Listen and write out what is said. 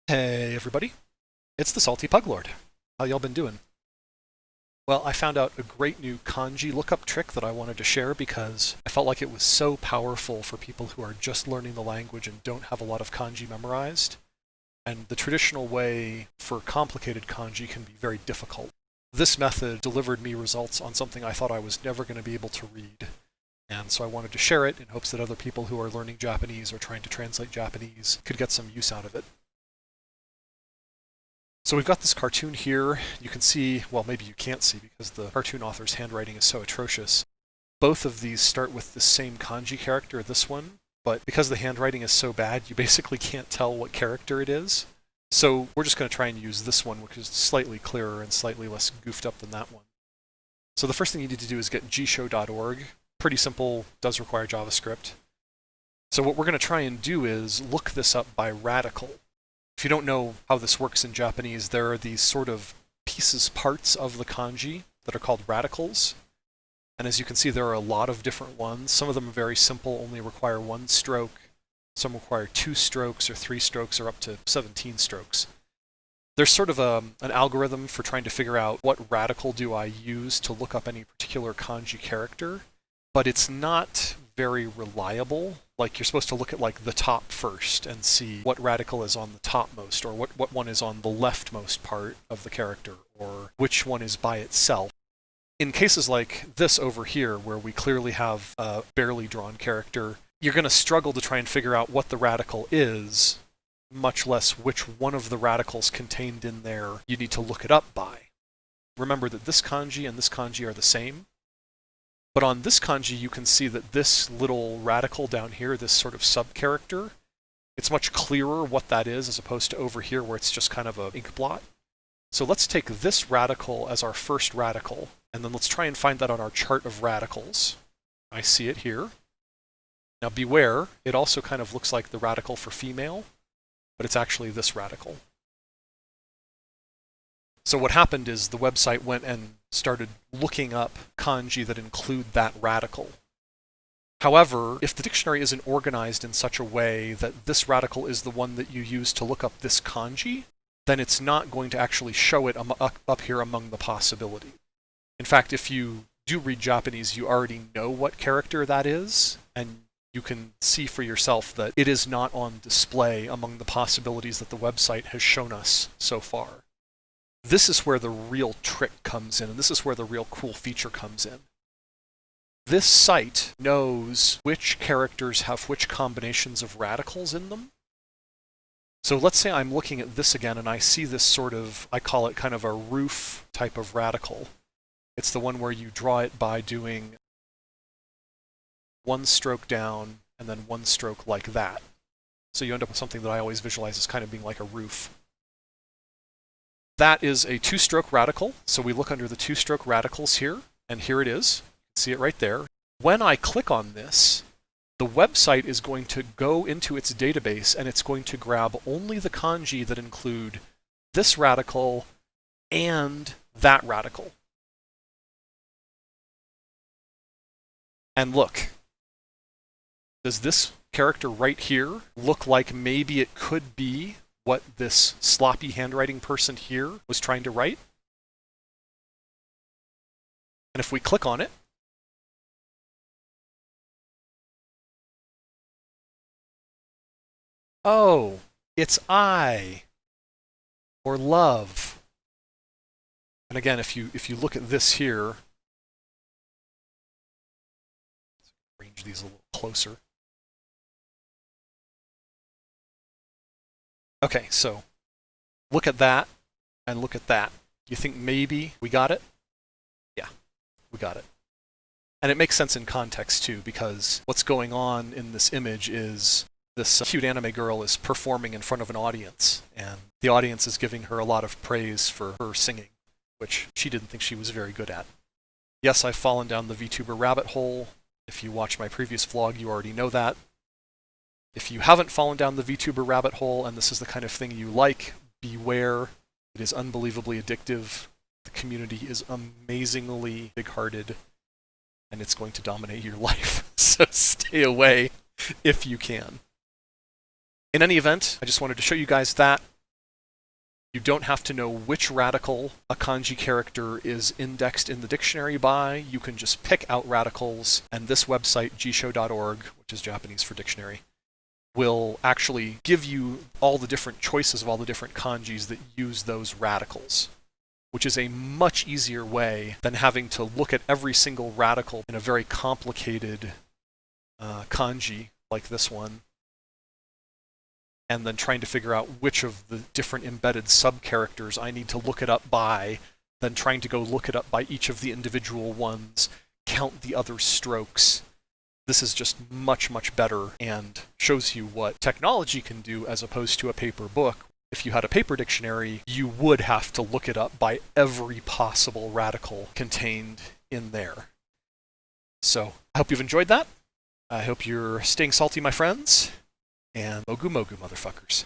Hey everybody, it's the Salty Pug Lord. How y'all been doing? Well, I found out a great new kanji lookup trick that I wanted to share because I felt like it was so powerful for people who are just learning the language and don't have a lot of kanji memorized. And the traditional way for complicated kanji can be very difficult. This method delivered me results on something I thought I was never going to be able to read. And so I wanted to share it in hopes that other people who are learning Japanese or trying to translate Japanese could get some use out of it. So we've got this cartoon here. You can see, well, maybe you can't see because the cartoon author's handwriting is so atrocious. Both of these start with the same kanji character, this one, but because the handwriting is so bad, you basically can't tell what character it is. So we're just going to try and use this one, which is slightly clearer and slightly less goofed up than that one. So the first thing you need to do is get gshow.org. Pretty simple, does require JavaScript. So what we're going to try and do is look this up by radical. If you don't know how this works in Japanese, there are these sort of parts of the kanji that are called radicals. And as you can see, there are a lot of different ones. Some of them are very simple, only require one stroke. Some require 2 strokes or 3 strokes or up to 17 strokes. There's sort of an algorithm for trying to figure out what radical do I use to look up any particular kanji character, but it's not very reliable. Like, you're supposed to look at like the top first and see what radical is on the topmost, or what one is on the leftmost part of the character, or which one is by itself. In cases like this over here, where we clearly have a barely drawn character, you're going to struggle to try and figure out what the radical is, much less which one of the radicals contained in there you need to look it up by. Remember that this kanji and this kanji are the same. But on this kanji, you can see that this little radical down here, this sort of sub-character, it's much clearer what that is as opposed to over here where it's just kind of an ink blot. So let's take this radical as our first radical, and then let's try and find that on our chart of radicals. I see it here. Now beware, it also kind of looks like the radical for female, but it's actually this radical. So what happened is the website went and started looking up kanji that include that radical. However, if the dictionary isn't organized in such a way that this radical is the one that you use to look up this kanji, then it's not going to actually show it up here among the possibility. In fact, if you do read Japanese, you already know what character that is, and you can see for yourself that it is not on display among the possibilities that the website has shown us so far. This is where the real trick comes in, and this is where the real cool feature comes in. This site knows which characters have which combinations of radicals in them. So let's say I'm looking at this again and I see this sort of, I call it kind of a roof type of radical. It's the one where you draw it by doing 1 stroke down and then 1 stroke like that. So you end up with something that I always visualize as kind of being like a roof. That is a 2-stroke radical, so we look under the 2-stroke radicals here, and here it is. You can see it right there. When I click on this, the website is going to go into its database and it's going to grab only the kanji that include this radical and that radical. And look, does this character right here look like maybe it could be what this sloppy handwriting person here was trying to write? And if we click on it, oh, it's I, or love. And again, if you look at this here, let's arrange these a little closer. Okay, so look at that and look at that. You think maybe we got it? Yeah, we got it. And it makes sense in context too, because what's going on in this image is this cute anime girl is performing in front of an audience, and the audience is giving her a lot of praise for her singing, which she didn't think she was very good at. Yes, I've fallen down the VTuber rabbit hole. If you watch my previous vlog, you already know that. If you haven't fallen down the VTuber rabbit hole and this is the kind of thing you like, beware. It is unbelievably addictive. The community is amazingly big-hearted, and it's going to dominate your life. So stay away if you can. In any event, I just wanted to show you guys that. You don't have to know which radical a kanji character is indexed in the dictionary by. You can just pick out radicals, and this website, jisho.org, which is Japanese for dictionary, will actually give you all the different choices of all the different kanjis that use those radicals, which is a much easier way than having to look at every single radical in a very complicated kanji like this one, and then trying to figure out which of the different embedded sub-characters I need to look it up by, then trying to go look it up by each of the individual ones, count the other strokes. This is just much, much better and shows you what technology can do as opposed to a paper book. If you had a paper dictionary, you would have to look it up by every possible radical contained in there. So, I hope you've enjoyed that. I hope you're staying salty, my friends. And mogu mogu, motherfuckers.